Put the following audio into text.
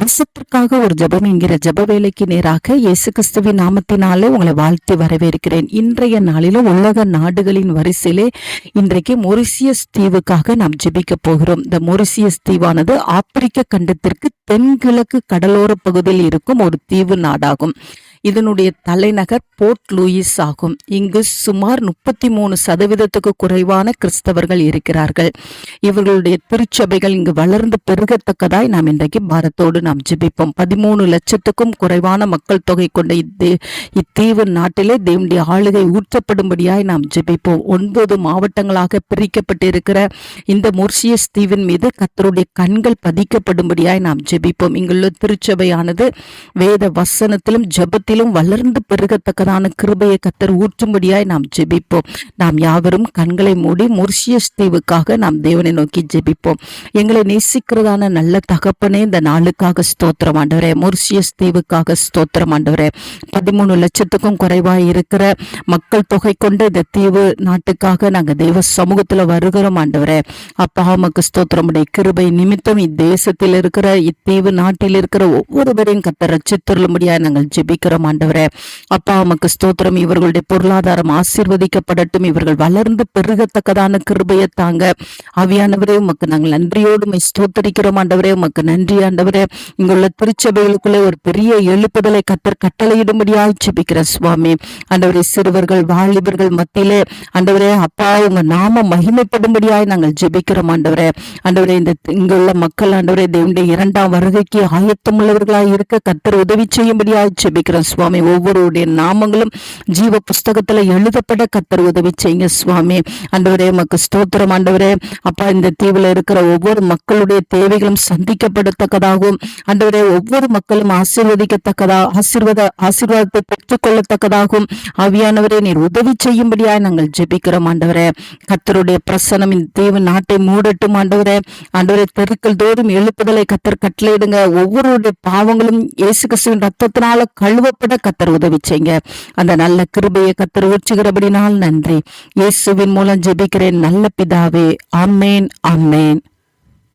தேசத்திற்காக ஒரு ஜெபம் என்கிற ஜெப வேலைக்கு நேராக இயேசு கிறிஸ்துவின் நாமத்தினாலே உங்களை வாழ்த்தி வரவேற்கிறேன். இன்றைய நாளிலும் உலக நாடுகளின் வரிசையிலே இன்றைக்கு மொரிசியஸ் தீவுக்காக நாம் ஜெபிக்க போகிறோம். இந்த மொரிசியஸ் தீவானது ஆப்பிரிக்க கண்டத்திற்கு தென்கிழக்கு கடலோர பகுதியில் இருக்கும் ஒரு தீவு நாடாகும். இதனுடைய தலைநகர் போர்ட் லூயிஸ் ஆகும். இங்கு சுமார் 33% குறைவான கிறிஸ்தவர்கள் இருக்கிறார்கள். இவர்களுடைய திருச்சபைகள் இங்கு வளர்ந்து பெருகத்தக்கதாய் நாம் இன்றைக்கு பாரத்தோடு நாம் ஜெபிப்போம். 13 லட்சத்துக்கும் குறைவான மக்கள் தொகை கொண்ட இத்தீவு நாட்டிலே தேவனுடைய ஆளுகை ஊற்றப்படும்படியாய் நாம் ஜெபிப்போம். 9 மாவட்டங்களாக பிரிக்கப்பட்டிருக்கிற இந்த மொரிசியஸ் தீவின் மீது கர்த்தருடைய கண்கள் பதிக்கப்படும்படியாய் நாம் ஜெபிப்போம். இங்குள்ள திருச்சபையானது வேத வசனத்திலும் ஜெபத்திலும் வளர்ந்து பெருகத்தக்கதான கிருபையை கர்த்தர் ஊற்றும்படியாய் நாம் ஜெபிப்போம். நாம் யாவரும் கண்களை மூடி மொரிசியஸ் தீவுக்காக நாம் தேவனை நோக்கி ஜெபிப்போம். எங்களை நேசிக்கிறதான நல்ல தகப்பனே, இந்த நாளுக்காக ஸ்தோத்திரம் ஆண்டவரே. மொரிசியஸ் தீவுக்காக ஸ்தோத்திரம் ஆண்டவரே. 13 லட்சத்துக்கும் குறைவாய் இருக்கிற மக்கள் தொகை கொண்ட இந்த தீவு நாட்டுக்காக நாங்கள் தெய்வ சமூகத்துல வருகிறோம் ஆண்டவரே. அப்பா உமக்கு ஸ்தோத்திரம். உடைய கிருபை நிமித்தம் இத்தேசத்தில் இருக்கிற இத்தீவு நாட்டில் இருக்கிற ஒவ்வொருவரையும் கர்த்தர் ரட்சித்தருளும்படியாய் நாங்கள் ஜெபிக்கிறோம் ஆண்டவரே. அப்பா உமக்கு ஸ்தோத்திரம். இவர்களுடைய பொருளாதாரம் ஆசீர்வதிக்கப்படட்டும். இவர்கள் வளர்ந்து பெருகத்தக்கதான கிருபையை தாங்க. ஆவியானவரே உமக்கு நாங்கள் நன்றியோடு ஸ்தோத்தரிக்கிறோம் ஆண்டவரே. உமக்கு நன்றி ஆண்டவரே. இங்குள்ள திருச்சபைகளுக்குள்ளே ஒரு பெரிய எழுப்புதலை கர்த்தர் கட்டளையிடும்படியாய் ஜெபிக்கிற சுவாமி ஆண்டவரே. சிறுவர்கள் வாலிபர்கள் மத்தியிலே ஆண்டவரே அப்பா உங்க நாம மகிமைப்படும்படியாய் நாங்கள் ஜெபிக்கிறோம் ஆண்டவரே. ஆண்டவரே இந்த இங்குள்ள மக்கள் ஆண்டவரே தேவனுடைய 2ஆம் வருகைக்கு ஆயத்தமுள்ளவர்களாய் இருக்க கர்த்தர் உதவி செய்யும்படியாய் ஜெபிக்கிறோம் சுவாமி. ஒவ்வொருடைய நாமங்களும் ஜீவ புஸ்தகத்துல எழுதப்பட கர்த்தர் உதவி செய்யுங்க சுவாமி. ஆண்டவரே உமக்கு ஸ்தோத்திரம் ஆண்டவரே. அப்பா இந்த தீவுல இருக்கிற ஒவ்வொரு மக்களுடைய தேவைகளும் சந்திக்கப்படத்தக்கதாகவும் ஆண்டவரே ஒவ்வொரு மக்களும் ஆசீர்வாதத்தை பெற்றுக்கொள்ளத்தக்கதாகவும் ஆவியானவரே நீர் உதவி செய்யும்படியாய் நாங்கள் ஜெபிக்கிறோம் ஆண்டவரே. கர்த்தருடைய பிரசனம் இந்த தீவு நாட்டை மூடட்டும் ஆண்டவரே. ஆண்டவரே தெருக்கள் தோறும் எழுப்புதலை கர்த்தர் கட்டளையிடுங்க. ஒவ்வொருடைய பாவங்களும் இயேசு கிறிஸ்துவின் ரத்தத்தினால கழுவப்பட கர்த்தர் உதவி செய்யுங்க. அந்த நல்ல கிருபையை கர்த்தர் ஊற்றுகிறபடினால் நன்றி. இயேசுவின் மூலம் ஜெபிக்கிறேன் நல்ல பிதாவே. ஆமென் ஆமென்.